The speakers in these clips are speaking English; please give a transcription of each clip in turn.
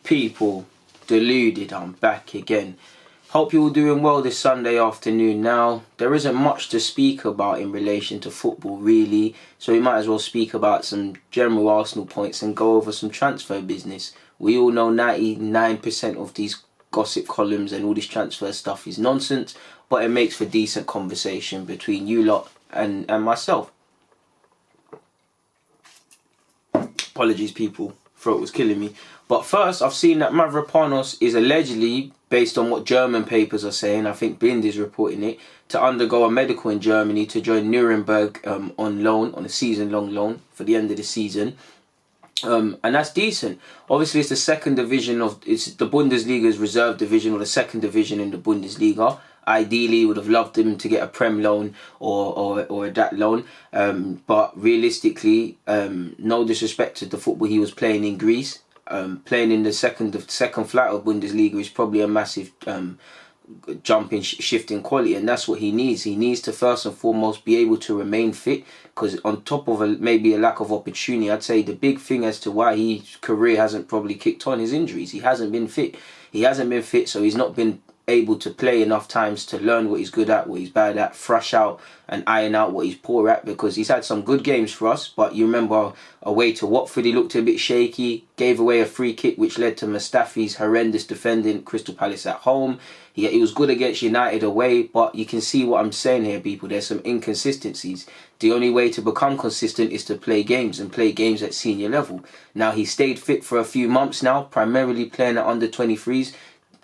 People, Deluded, I'm back again. Hope you're all doing well this Sunday afternoon. Now, there isn't much to speak about in relation to football really, so we might as well speak about some general Arsenal points and go over some transfer business. We all know 99% of these gossip columns and all this transfer stuff is nonsense, but it makes for decent conversation between you lot and myself. Apologies people, throat was killing me. But first, I've seen that Mavropanos is allegedly, based on what German papers are saying, I think Bind is reporting it, to undergo a medical in Germany to join Nuremberg on loan, on a season-long loan for the end of the season. And that's decent. Obviously, it's the second division it's the Bundesliga's reserve division, or the second division in the Bundesliga. Ideally, would have loved him to get a Prem loan or that loan. But realistically, no disrespect to the football he was playing in Greece. Playing in the second flight of Bundesliga is probably a massive jump in shift in quality, and that's what he needs. He needs to first and foremost be able to remain fit, because on top of maybe a lack of opportunity, I'd say the big thing as to why his career hasn't probably kicked on is injuries. He hasn't been fit. So he's not been able to play enough times to learn what he's good at, what he's bad at, thrash out and iron out what he's poor at, because he's had some good games for us. But you remember away to Watford, he looked a bit shaky, gave away a free kick which led to Mustafi's horrendous defending Crystal Palace at home. He was good against United away, but you can see what I'm saying here, people. There's some inconsistencies. The only way to become consistent is to play games, and play games at senior level. Now, he stayed fit for a few months now, primarily playing at under 23s.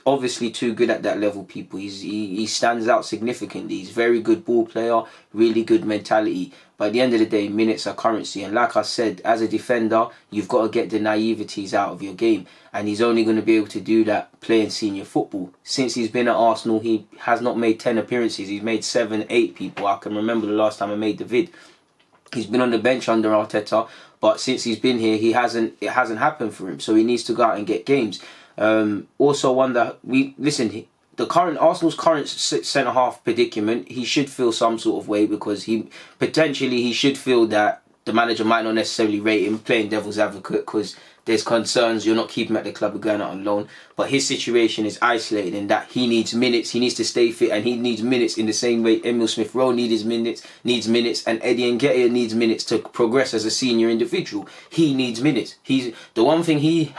Obviously too good at that level, people. He stands out significantly. He's a very good ball player, really good mentality. But at the end of the day, minutes are currency. And like I said, as a defender, you've got to get the naiveties out of your game. And he's only going to be able to do that playing senior football. Since he's been at Arsenal, he has not made 10 appearances. He's made 7, 8 people. I can remember the last time I made the vid. He's been on the bench under Arteta, but since he's been here, it hasn't happened for him. So he needs to go out and get games. Also wonder, Arsenal's current centre half predicament, he should feel some sort of way, because he should feel that the manager might not necessarily rate him, playing devil's advocate, because there's concerns you're not keeping him at the club or going out on loan. But his situation is isolated in that he needs minutes, he needs to stay fit, and he needs minutes in the same way Emile Smith-Rowe needs minutes, and Eddie Nketiah needs minutes to progress as a senior individual. He needs minutes. The one thing he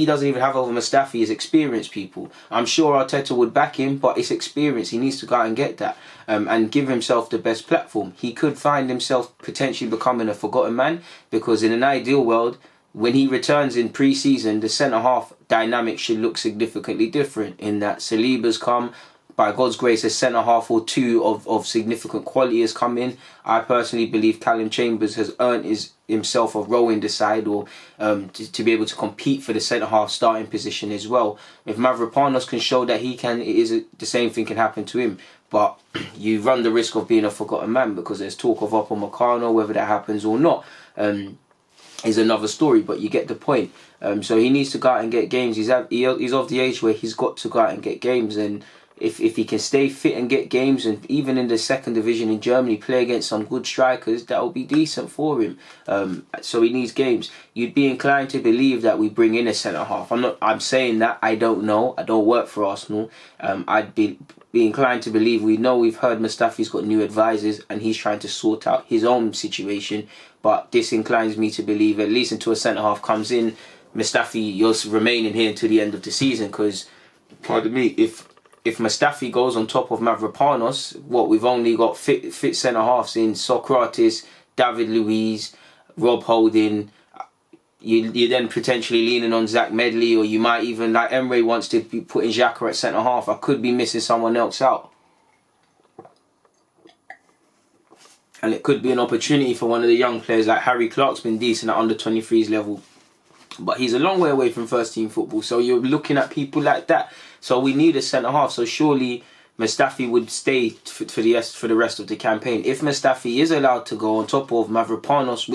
doesn't even have over Mustafi is experience, people. I'm sure Arteta would back him, but it's experience. He needs to go out and get that, and give himself the best platform. He could find himself potentially becoming a forgotten man, because in an ideal world, when he returns in pre-season, the centre-half dynamic should look significantly different, in that Saliba's come. By God's grace, a centre-half or two of significant quality has come in. I personally believe Callum Chambers has earned himself a role in the side, or to be able to compete for the centre-half starting position as well. If Mavropanos can show that he can, the same thing can happen to him. But you run the risk of being a forgotten man, because there's talk of Upamecano, whether that happens or not. Is another story, but you get the point. So he needs to go out and get games. He's of the age where he's got to go out and get games, and if he can stay fit and get games, and even in the second division in Germany play against some good strikers, that will be decent for him. So he needs games. You'd be inclined to believe that we bring in a centre half. I'm saying that I don't know. I don't work for Arsenal. I'd be inclined to believe we've heard Mustafi's got new advisors and he's trying to sort out his own situation. But this inclines me to believe, at least until a centre half comes in, Mustafi, you're remaining here until the end of the season, because, pardon me, if Mustafi goes on top of Mavropanos, we've only got fit centre halves in Socrates, David Luiz, Rob Holding. You're then potentially leaning on Zach Medley, or you might even, like Emre wants to be putting Xhaka at centre half. I could be missing someone else out. And it could be an opportunity for one of the young players, like Harry Clark's been decent at under 23s level, but he's a long way away from first team football. So you're looking at people like that. So we need a centre half. So surely Mustafi would stay for the rest of the campaign. If Mustafi is allowed to go on top of Mavropanos,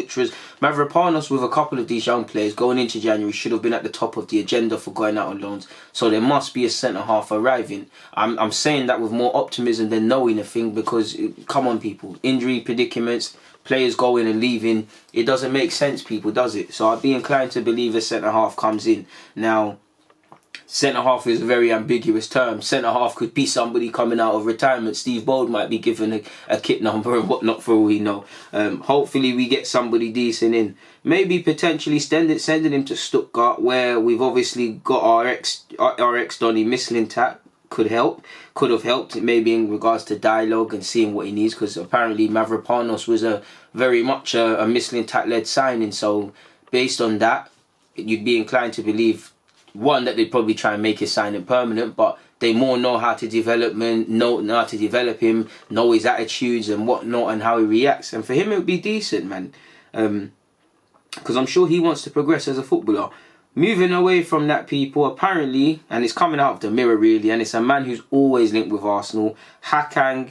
Mavropanos with a couple of these young players going into January should have been at the top of the agenda for going out on loans. So there must be a centre-half arriving. I'm saying that with more optimism than knowing a thing, because, come on people, injury predicaments, players going and leaving, it doesn't make sense, people, does it? So I'd be inclined to believe a centre-half comes in. Now, centre-half is a very ambiguous term. Centre-half could be somebody coming out of retirement. Steve Bold might be given a kit number and whatnot for all we know. Hopefully we get somebody decent in. Maybe potentially sending him to Stuttgart, where we've obviously got our ex-Donny Mislintat. Could have helped maybe in regards to dialogue and seeing what he needs, because apparently Mavropanos was very much a Mislintat-led signing. So based on that, you'd be inclined to believe, one, that they'd probably try and make his signing permanent, but they more know how to develop him, know his attitudes and whatnot and how he reacts. And for him, it would be decent, man. Because I'm sure he wants to progress as a footballer. Moving away from that, people, apparently, and it's coming out of the Mirror really, and it's a man who's always linked with Arsenal, Hakan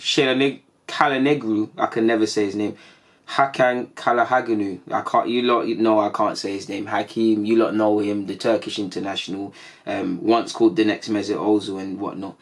Çalhanoğlu. I can never say his name. Hakan Çalhanoğlu. You lot know I can't say his name. Hakim, you lot know him, the Turkish international, once called the next Mesut Ozil and whatnot.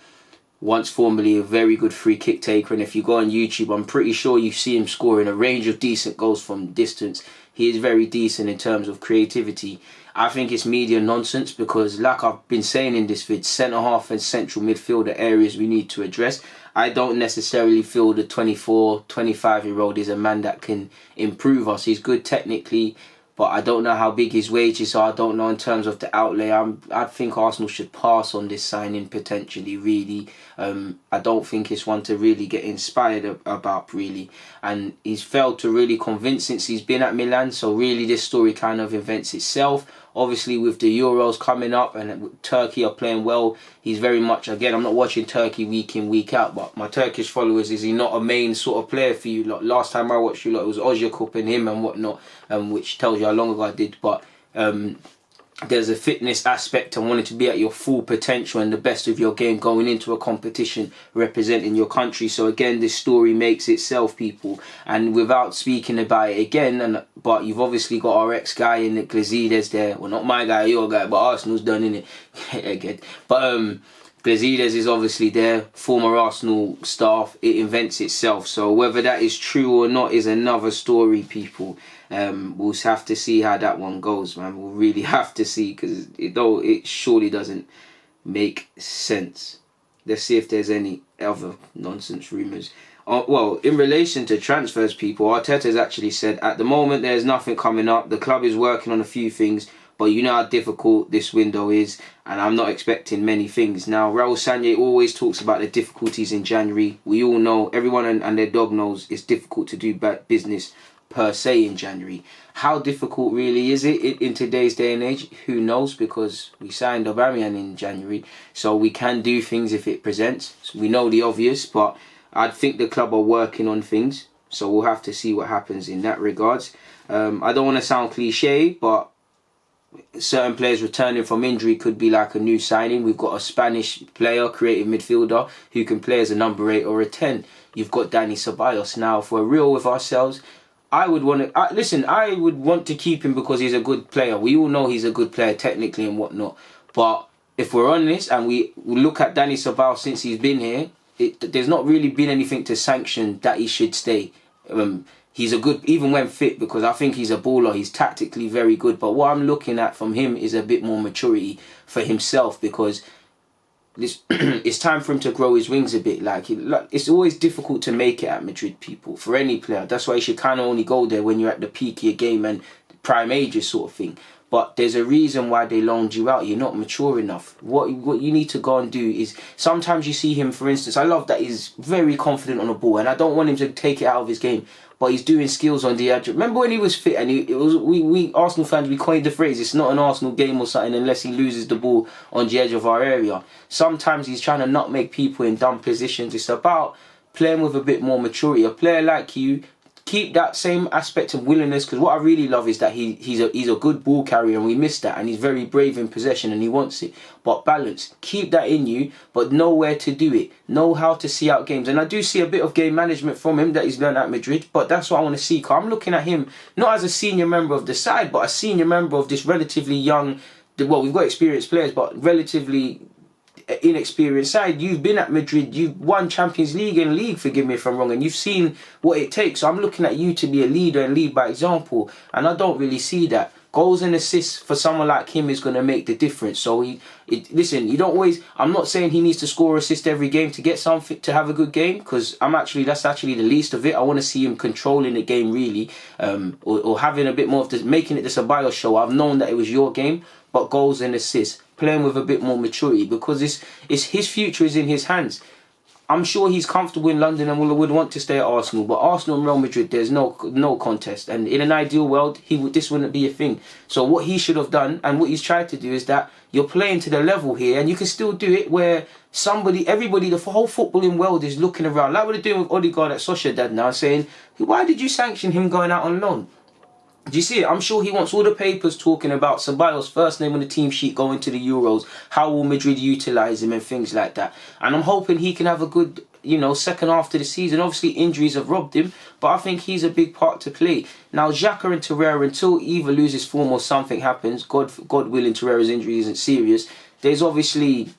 Once formerly a very good free kick taker, and if you go on YouTube, I'm pretty sure you see him scoring a range of decent goals from distance. He is very decent in terms of creativity. I think it's media nonsense, because like I've been saying in this vid, centre-half and central midfield are areas we need to address. I don't necessarily feel the 24, 25-year-old is a man that can improve us. He's good technically, but I don't know how big his wages are. I don't know in terms of the outlay. I think Arsenal should pass on this signing potentially, really. I don't think it's one to really get inspired about, really. And he's failed to really convince since he's been at Milan. So really this story kind of invents itself. Obviously with the Euros coming up and Turkey are playing well, he's very much, again, I'm not watching Turkey week in, week out, but my Turkish followers, is he not a main sort of player for you? Like, last time I watched you, it was Ozyakup and him and whatnot, which tells you how long ago I did. But there's a fitness aspect and wanting to be at your full potential and the best of your game going into a competition representing your country. So again, this story makes itself, people. And without speaking about it again, but you've obviously got our ex-guy in the Deluded there. Well, not my guy, your guy, but Arsenal's done, innit? Again. But Deluded is obviously there, former Arsenal staff. It invents itself. So whether that is true or not is another story, people. We'll have to see how that one goes, man. We'll really have to see, because it surely doesn't make sense. Let's see if there's any other nonsense rumours. Well, in relation to transfers, people, Arteta has actually said, at the moment there's nothing coming up. The club is working on a few things, but you know how difficult this window is, and I'm not expecting many things. Now, Raul Sanllehi always talks about the difficulties in January. We all know, everyone and their dog knows, it's difficult to do business per se in January. How difficult really is it in today's day and age? Who knows, because we signed Aubameyang in January, so we can do things if it presents. So we know the obvious, but I think the club are working on things, so we'll have to see what happens in that regards. I don't want to sound cliche, but certain players returning from injury could be like a new signing. We've got a Spanish player, creative midfielder, who can play as a number 8 or a 10. You've got Dani Ceballos. Now, if we're real with ourselves, I would want to keep him because he's a good player. We all know he's a good player technically and whatnot. But if we're honest and we look at Dani Ceballos since he's been here, there's not really been anything to sanction that he should stay. He's a good, even when fit, because I think he's a baller. He's tactically very good. But what I'm looking at from him is a bit more maturity for himself, because it's time for him to grow his wings a bit. Like, it's always difficult to make it at Madrid, people, for any player. That's why you should kind of only go there when you're at the peak of your game and prime ages sort of thing. But there's a reason why they loaned you out. You're not mature enough. What you need to go and do is, sometimes you see him, for instance, I love that he's very confident on the ball, and I don't want him to take it out of his game, but he's doing skills on the edge. Remember when he was fit, and we Arsenal fans, we coined the phrase, it's not an Arsenal game or something unless he loses the ball on the edge of our area. Sometimes he's trying to not make people in dumb positions. It's about playing with a bit more maturity. A player like you keep that same aspect of willingness, because what I really love is that he's a good ball carrier, and we miss that, and he's very brave in possession and he wants it. But balance, keep that in you, but know where to do it, know how to see out games. And I do see a bit of game management from him that he's learned at Madrid, but that's what I want to see, because I'm looking at him not as a senior member of the side, but a senior member of this relatively young, well, we've got experienced players, but relatively inexperienced side. You've been at Madrid, you've won Champions League and League, forgive me if I'm wrong, and you've seen what it takes. So I'm looking at you to be a leader and lead by example, and I don't really see that. Goals and assists for someone like him is going to make the difference. So listen, you don't always, I'm not saying he needs to score or assist every game to get something, to have a good game, because that's actually the least of it. I want to see him controlling the game really, or having a bit more of this, making it the Ceballos show. I've known that it was your game, but goals and assists, playing with a bit more maturity, because it's his future is in his hands. I'm sure he's comfortable in London and would want to stay at Arsenal, but Arsenal and Real Madrid, there's no contest. And in an ideal world, this wouldn't be a thing. So what he should have done, and what he's tried to do, is that you're playing to the level here, and you can still do it where everybody, the whole footballing world is looking around, like what they're doing with Odegaard at Sociedad now, saying, why did you sanction him going out on loan? Do you see it? I'm sure he wants all the papers talking about Ceballos' first name on the team sheet going to the Euros. How will Madrid utilise him and things like that? And I'm hoping he can have a good, second half to the season. Obviously, injuries have robbed him, but I think he's a big part to play. Now, Xhaka and Torreira, until either loses form or something happens, God willing, Torreira's injury isn't serious, there's obviously,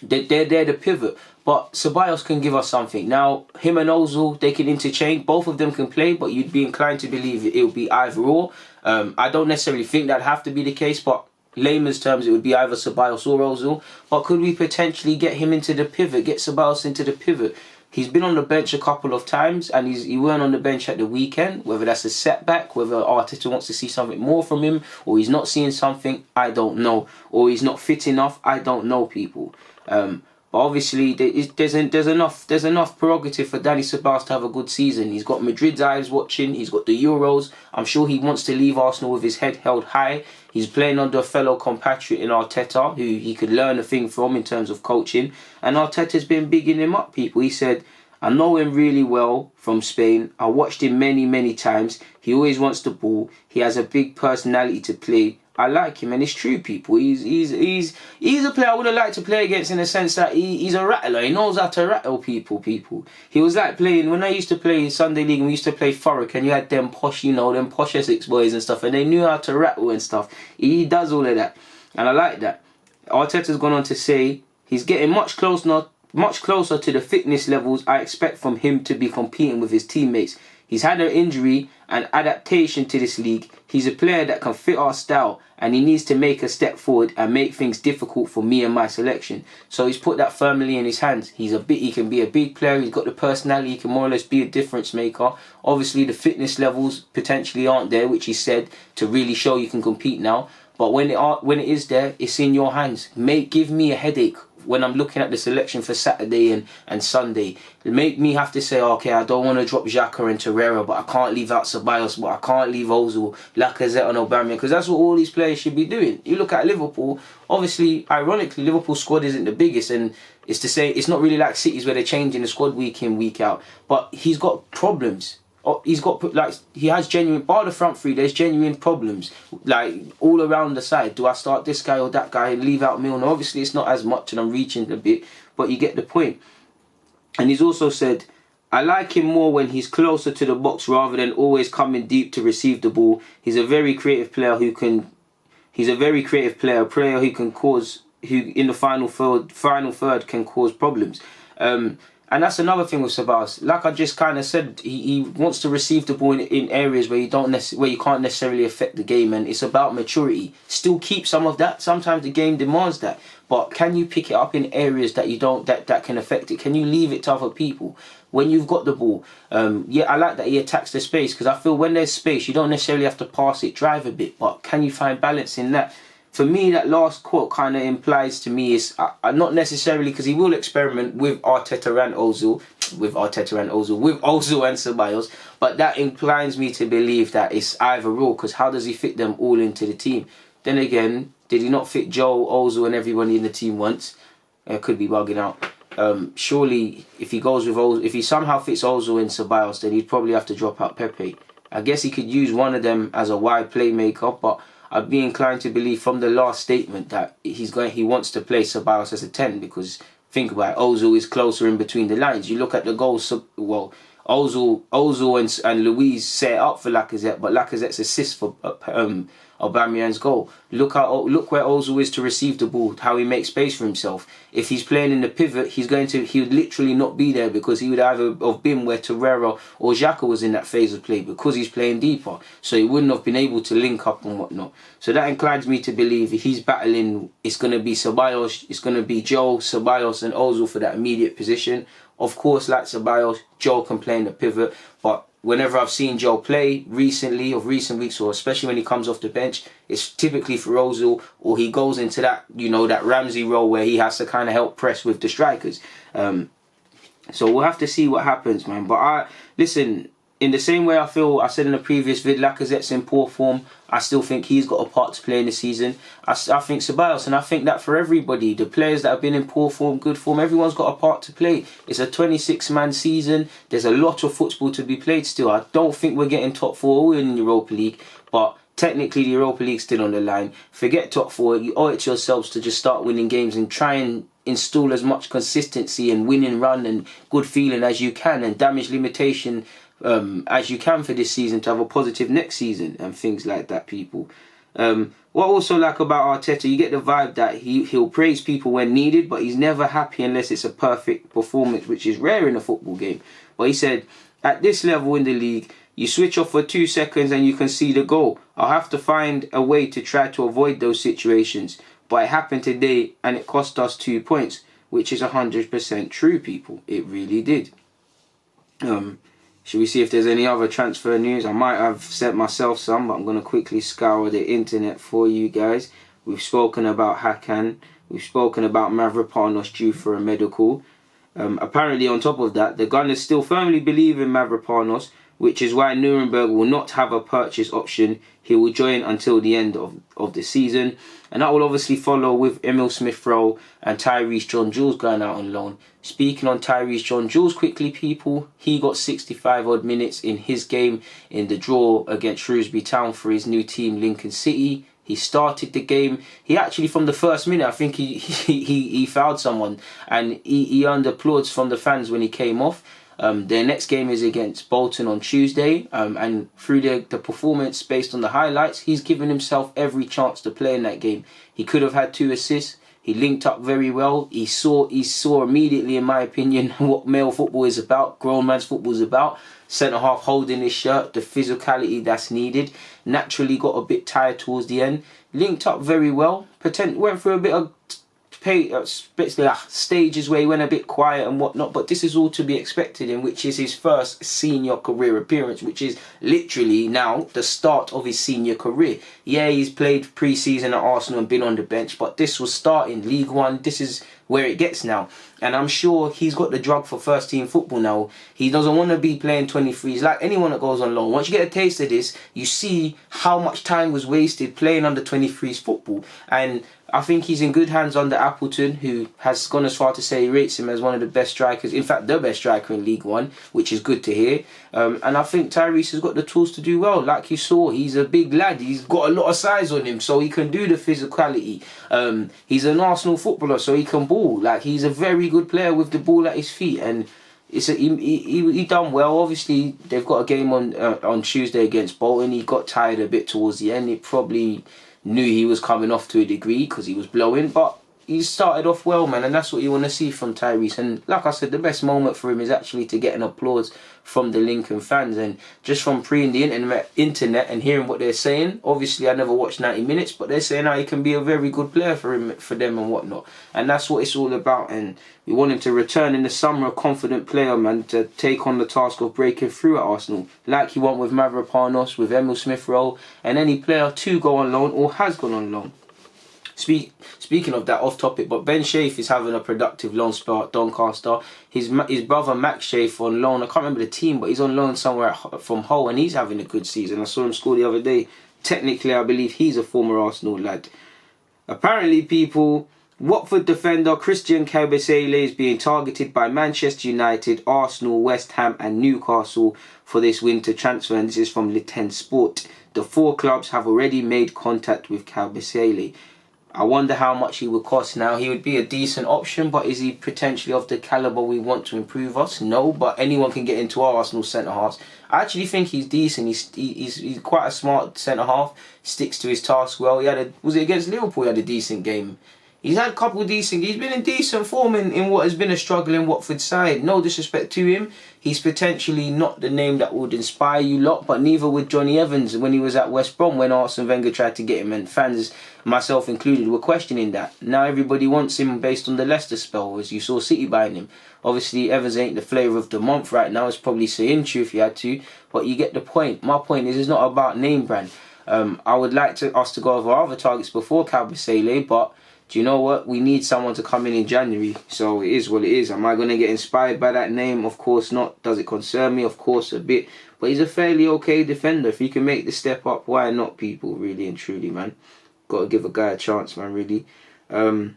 they're the pivot. But Ceballos can give us something. Now, him and Ozil, they can interchange. Both of them can play, but you'd be inclined to believe it will be either or. I don't necessarily think that'd have to be the case, but layman's terms, it would be either Ceballos or Ozil. But could we potentially get him into the pivot, get Ceballos into the pivot? He's been on the bench a couple of times, and he weren't on the bench at the weekend. Whether that's a setback, whether Arteta wants to see something more from him, or he's not seeing something, I don't know. Or he's not fit enough, I don't know, people. But obviously, there's enough prerogative for Dani Ceballos to have a good season. He's got Madrid's eyes watching. He's got the Euros. I'm sure he wants to leave Arsenal with his head held high. He's playing under a fellow compatriot in Arteta, who he could learn a thing from in terms of coaching. And Arteta's been bigging him up, people. He said, I know him really well from Spain. I watched him many, many times. He always wants the ball. He has a big personality to play. I like him, and it's true, people. He's a player I would have liked to play against, in the sense that he's a rattler. He knows how to rattle people. He was like playing, when I used to play Sunday League, and we used to play Thurrock, and you had them posh Essex boys and stuff, and they knew how to rattle and stuff. He does all of that, and I like that. Arteta's gone on to say he's getting much closer to the fitness levels I expect from him to be competing with his teammates. He's had an injury and adaptation to this league. He's a player that can fit our style, and he needs to make a step forward and make things difficult for me and my selection. So he's put that firmly in his hands. He can be a big player. He's got the personality. He can more or less be a difference maker. Obviously, the fitness levels potentially aren't there, which he said, to really show you can compete now. But when it is there, it's in your hands. Give me a headache when I'm looking at the selection for Saturday and Sunday. It make me have to say, okay, I don't want to drop Xhaka and Torreira, but I can't leave out Ceballos, but I can't leave Ozil, Lacazette and Aubameyang, because that's what all these players should be doing. You look at Liverpool, obviously, ironically, Liverpool's squad isn't the biggest, and it's to say it's not really like City's where they're changing the squad week in, week out, but he's got problems. He has genuine, bar the front three, there's genuine problems, like all around the side. Do I start this guy or that guy and leave out Milner? Obviously it's not as much, and I'm reaching a bit, but you get the point. And he's also said, I like him more when he's closer to the box rather than always coming deep to receive the ball. He's a very creative player a player who in the final third can cause problems. And that's another thing with Ceballos. Like I just kind of said, he wants to receive the ball in areas where you can't necessarily affect the game, and it's about maturity. Still keep some of that. Sometimes the game demands that, but can you pick it up in areas that you don't that can affect it? Can you leave it to other people when you've got the ball? I like that he attacks the space, because I feel when there's space, you don't necessarily have to pass it, drive a bit, but can you find balance in that? For me, that last quote kind of implies to me is not necessarily, because he will experiment with Arteta and Ozil, with Ozil and Ceballos, but that inclines me to believe that it's either or, because how does he fit them all into the team? Then again, did he not fit Joe, Ozil and everybody in the team once? Could be bugging out. Surely, if he goes with Ozil, if he somehow fits Ozil and Ceballos, then he'd probably have to drop out Pepe. I guess he could use one of them as a wide playmaker, but I'd be inclined to believe from the last statement that he wants to play Ceballos as a 10, because think about it, Ozil is closer in between the lines. You look at the goals, well, Ozil and Luiz set it up for Lacazette, but Lacazette's assist for Aubameyang's goal. Look where Ozil is to receive the ball, how he makes space for himself. If he's playing in the pivot, he would literally not be there, because he would either have been where Torreira or Xhaka was in that phase of play, because he's playing deeper. So he wouldn't have been able to link up and whatnot. So that inclines me to believe if he's battling, it's going to be Ceballos, it's going to be Joe, Ceballos and Ozil for that immediate position. Of course, like Ceballos, Joe can play in the pivot, but whenever I've seen Joe play recently, or recent weeks, or especially when he comes off the bench, it's typically for Ozil, or he goes into that, that Ramsey role where he has to kind of help press with the strikers. So we'll have to see what happens, man. But listen, in the same way I said in the previous vid, Lacazette's in poor form. I still think he's got a part to play in the season. I think Ceballos, and I think that for everybody, the players that have been in poor form, good form, everyone's got a part to play. It's a 26-man season. There's a lot of football to be played still. I don't think we're getting top 4 in the Europa League, but technically the Europa League's still on the line. Forget top 4. You owe it to yourselves to just start winning games and try and install as much consistency and winning run and good feeling as you can, and damage limitation as you can for this season, to have a positive next season and things like that, people. What I also like about Arteta, you get the vibe that he'll praise people when needed, but he's never happy unless it's a perfect performance, which is rare in a football game. But he said, at this level in the league, you switch off for 2 seconds and you can see the goal. I'll have to find a way to try to avoid those situations. But it happened today and it cost us 2 points, which is 100% true, people. It really did. Should we see if there's any other transfer news? I might have sent myself some, but I'm going to quickly scour the internet for you guys. We've spoken about Hakan. We've spoken about Mavropanos due for a medical. Apparently, on top of that, the Gunners still firmly believe in Mavropanos, which is why Nuremberg will not have a purchase option. He will join until the end of the season. And that will obviously follow with Emil Smith-Rowe and Tyrese John-Jules going out on loan. Speaking on Tyrese John-Jules quickly, people, he got 65 odd minutes in his game in the draw against Shrewsbury Town for his new team, Lincoln City. He started the game. He actually, from the first minute, I think he fouled someone, and he earned applause from the fans when he came off. Their next game is against Bolton on Tuesday, and through the performance based on the highlights, he's given himself every chance to play in that game. He could have had 2 assists. He linked up very well. He saw immediately, in my opinion, what male football is about, grown man's football is about. Centre half holding his shirt, the physicality that's needed. Naturally got a bit tired towards the end. Linked up very well. Went through a bit of stages where he went a bit quiet and whatnot, but this is all to be expected, in which is his first senior career appearance, which is literally now the start of his senior career. Yeah, he's played pre-season at Arsenal and been on the bench, but this was starting League One. This is where it gets now, and I'm sure he's got the drug for first team football now. He doesn't want to be playing 23s like anyone that goes on loan. Once you get a taste of this, you see how much time was wasted playing under 23s football, and I think he's in good hands under Appleton, who has gone as far to say he rates him as one of the best strikers, in fact the best striker in League One, which is good to hear. And I think Tyrese has got the tools to do well. Like you saw, he's a big lad. He's got a lot of size on him, so he can do the physicality. He's an Arsenal footballer, so he can ball. Like, he's a very good player with the ball at his feet, and he done well. Obviously, they've got a game on Tuesday against Bolton. He got tired a bit towards the end. He probably knew he was coming off to a degree because he was blowing, but he started off well, man, and that's what you want to see from Tyrese. And like I said, the best moment for him is actually to get an applause from the Lincoln fans, and just from preying the internet and hearing what they're saying. Obviously, I never watched 90 minutes, but they're saying how he can be a very good player for them and whatnot, and that's what it's all about. And we want him to return in the summer, a confident player, man, to take on the task of breaking through at Arsenal, like he won with Mavropanos, with Emil Smith-Rowe, and any player to go on loan or has gone on loan. Speaking of that, off topic, but Ben Shafe is having a productive loan spell at Doncaster. His brother Max Shafe on loan, I can't remember the team, but he's on loan somewhere from Hull, and he's having a good season. I saw him score the other day. Technically, I believe he's a former Arsenal lad. Apparently, people, Watford defender Christian Kabasele is being targeted by Manchester United, Arsenal, West Ham and Newcastle for this winter transfer, and this is from Le 10 Sport. The 4 clubs have already made contact with Kabasele. I wonder how much he would cost now. He would be a decent option, but is he potentially of the calibre we want to improve us? No, but anyone can get into our Arsenal centre-halves. I actually think he's decent. He's quite a smart centre-half, sticks to his task well. Was it against Liverpool he had a decent game? He's had a couple of decent... He's been in decent form in what has been a struggling Watford side. No disrespect to him. He's potentially not the name that would inspire you lot, but neither would Johnny Evans when he was at West Brom when Arsene Wenger tried to get him, and fans, myself included, were questioning that. Now everybody wants him based on the Leicester spell, as you saw City buying him. Obviously, Evans ain't the flavour of the month right now. It's probably Sayinchu if you had to, but you get the point. My point is, it's not about name brand. I would like us to go over other targets before Kabasele, but do you know what? We need someone to come in January. So it is what it is. Am I going to get inspired by that name? Of course not. Does it concern me? Of course a bit. But he's a fairly okay defender. If he can make the step up, why not, people? Really and truly, man. Got to give a guy a chance, man, really. Don't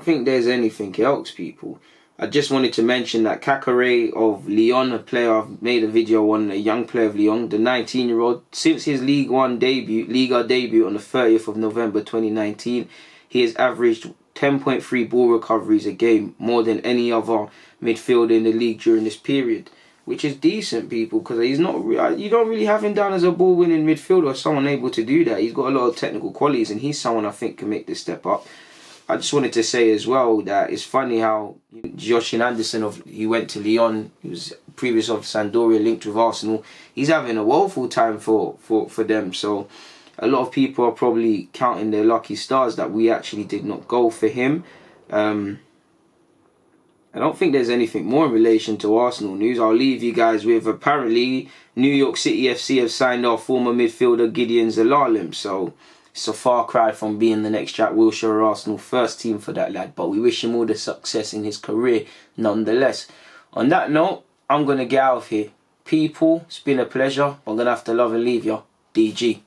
think there's anything else, people. I just wanted to mention that Kakare of Lyon, a player I've made a video on, a young player of Lyon, the 19-year-old, since his Liga debut on the 30th of November 2019, he has averaged 10.3 ball recoveries a game, more than any other midfielder in the league during this period, which is decent, people, because he's not. You don't really have him down as a ball-winning midfielder or someone able to do that. He's got a lot of technical qualities, and he's someone I think can make this step up. I just wanted to say as well that it's funny how Joshin Anderson, he went to Lyon, he was previous of Sampdoria, linked with Arsenal. He's having a woeful time for them. So a lot of people are probably counting their lucky stars that we actually did not go for him. I don't think there's anything more in relation to Arsenal news. I'll leave you guys with, apparently, New York City FC have signed our former midfielder Gideon Zelalem. So it's a far cry from being the next Jack Wilshere or Arsenal first team for that lad. But we wish him all the success in his career nonetheless. On that note, I'm going to get out of here. People, it's been a pleasure. I'm going to have to love and leave you. DG.